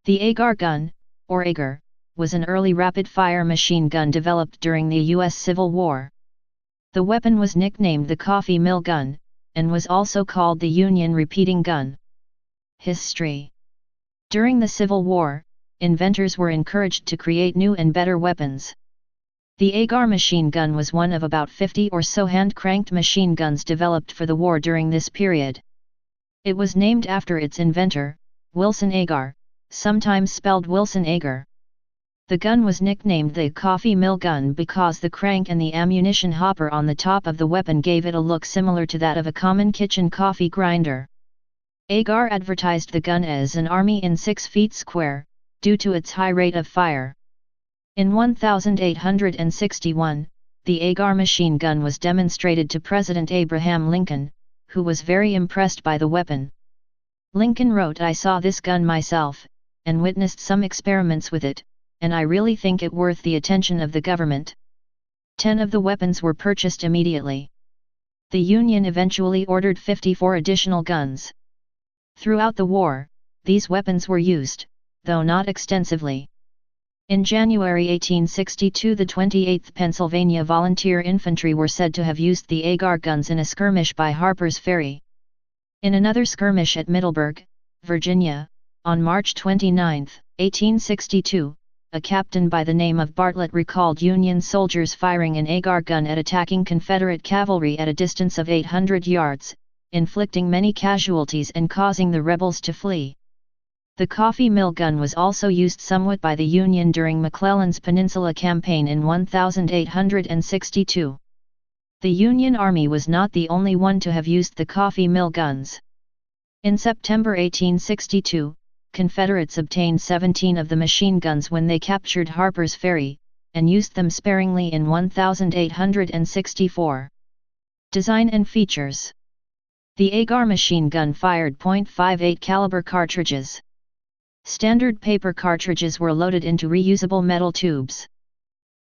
The Agar gun, or Agar, was an early rapid-fire machine gun developed during the U.S. Civil War. The weapon was nicknamed the coffee mill gun, and was also called the Union repeating gun. History. During the Civil War, inventors were encouraged to create new and better weapons. The Agar machine gun was one of about 50 or so hand-cranked machine guns developed for the war during this period. It was named after its inventor, Wilson Agar, sometimes spelled Wilson Agar. The gun was nicknamed the coffee mill gun because the crank and the ammunition hopper on the top of the weapon gave it a look similar to that of a common kitchen coffee grinder. Agar advertised the gun as an army in 6 feet square, due to its high rate of fire. In 1861, the Agar machine gun was demonstrated to President Abraham Lincoln, who was very impressed by the weapon. Lincoln wrote, "I saw this gun myself, and witnessed some experiments with it, and I really think it worth the attention of the government." 10 of the weapons were purchased immediately. The Union eventually ordered 54 additional guns. Throughout the war, these weapons were used, though not extensively. In January 1862, the 28th Pennsylvania Volunteer Infantry were said to have used the Agar guns in a skirmish by Harper's Ferry. In another skirmish at Middleburg, Virginia, on March 29, 1862, a captain by the name of Bartlett recalled Union soldiers firing an Agar gun at attacking Confederate cavalry at a distance of 800 yards, inflicting many casualties and causing the rebels to flee. The coffee mill gun was also used somewhat by the Union during McClellan's Peninsula Campaign in 1862. The Union Army was not the only one to have used the coffee mill guns. In September 1862, Confederates obtained 17 of the machine guns when they captured Harper's Ferry, and used them sparingly in 1864. Design and features. The Agar machine gun fired .58 caliber cartridges. Standard paper cartridges were loaded into reusable metal tubes.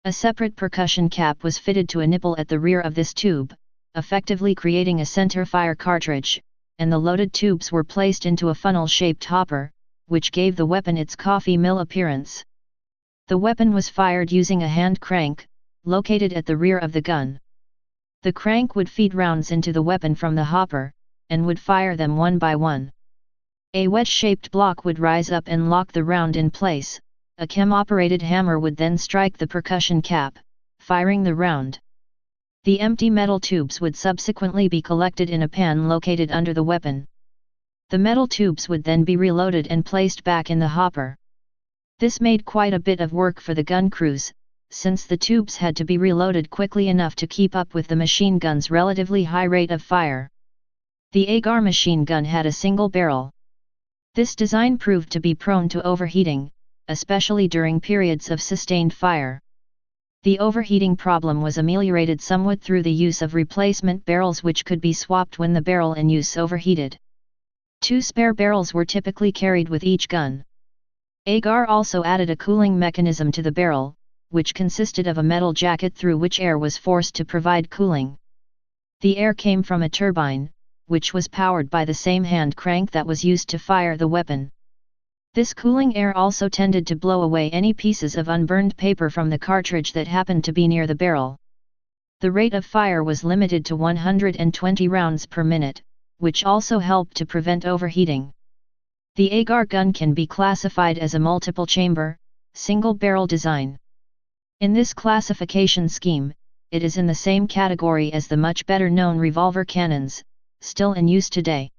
A separate percussion cap was fitted to a nipple at the rear of this tube, effectively creating a center-fire cartridge, and the loaded tubes were placed into a funnel-shaped hopper, which gave the weapon its coffee mill appearance. The weapon was fired using a hand crank, located at the rear of the gun. The crank would feed rounds into the weapon from the hopper, and would fire them one by one. A wedge-shaped block would rise up and lock the round in place. A chem-operated hammer would then strike the percussion cap, firing the round. The empty metal tubes would subsequently be collected in a pan located under the weapon. The metal tubes would then be reloaded and placed back in the hopper. This made quite a bit of work for the gun crews, since the tubes had to be reloaded quickly enough to keep up with the machine gun's relatively high rate of fire. The Agar machine gun had a single barrel. This design proved to be prone to overheating, especially during periods of sustained fire. The overheating problem was ameliorated somewhat through the use of replacement barrels which could be swapped when the barrel in use overheated. 2 spare barrels were typically carried with each gun. Agar also added a cooling mechanism to the barrel, which consisted of a metal jacket through which air was forced to provide cooling. The air came from a turbine, which was powered by the same hand crank that was used to fire the weapon. This cooling air also tended to blow away any pieces of unburned paper from the cartridge that happened to be near the barrel. The rate of fire was limited to 120 rounds per minute, which also helped to prevent overheating. The Agar gun can be classified as a multiple-chamber, single-barrel design. In this classification scheme, it is in the same category as the much better-known revolver cannons, still in use today.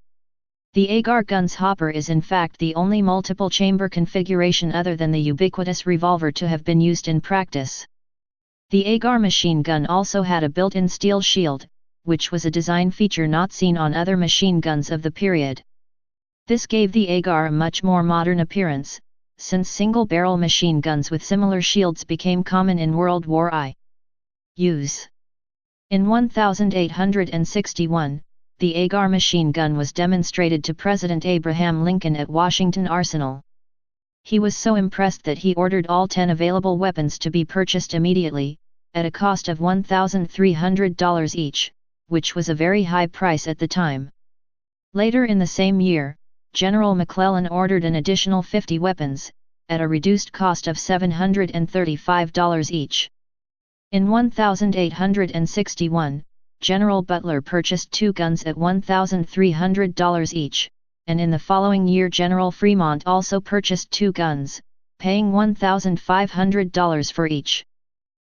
The Agar gun's hopper is in fact the only multiple-chamber configuration other than the ubiquitous revolver to have been used in practice. The Agar machine gun also had a built-in steel shield, which was a design feature not seen on other machine guns of the period. This gave the Agar a much more modern appearance, since single-barrel machine guns with similar shields became common in World War I. Use. In 1861, the Agar machine gun was demonstrated to President Abraham Lincoln at Washington Arsenal. He was so impressed that he ordered all 10 available weapons to be purchased immediately, at a cost of $1,300 each, which was a very high price at the time. Later in the same year, General McClellan ordered an additional 50 weapons, at a reduced cost of $735 each. In 1861, General Butler purchased 2 guns at $1,300 each, and in the following year General Fremont also purchased 2 guns, paying $1,500 for each.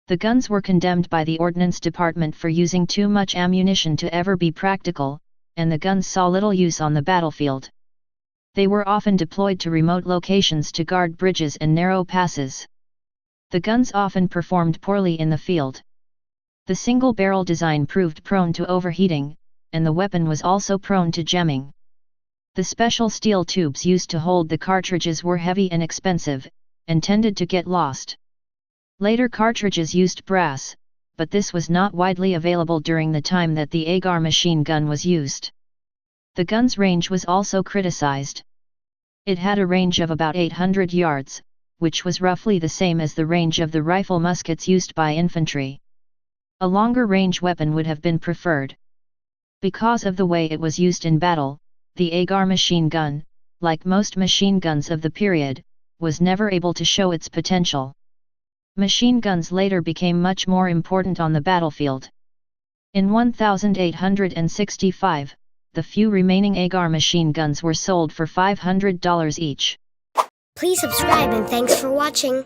The guns were condemned by the Ordnance Department for using too much ammunition to ever be practical, and the guns saw little use on the battlefield. They were often deployed to remote locations to guard bridges and narrow passes. The guns often performed poorly in the field. The single-barrel design proved prone to overheating, and the weapon was also prone to jamming. The special steel tubes used to hold the cartridges were heavy and expensive, and tended to get lost. Later cartridges used brass, but this was not widely available during the time that the Agar machine gun was used. The gun's range was also criticized. It had a range of about 800 yards, which was roughly the same as the range of the rifle muskets used by infantry. A longer range weapon would have been preferred. Because of the way it was used in battle, the Agar machine gun, like most machine guns of the period, was never able to show its potential. Machine guns later became much more important on the battlefield. In 1865, the few remaining Agar machine guns were sold for $500 each. Please subscribe and thanks for watching.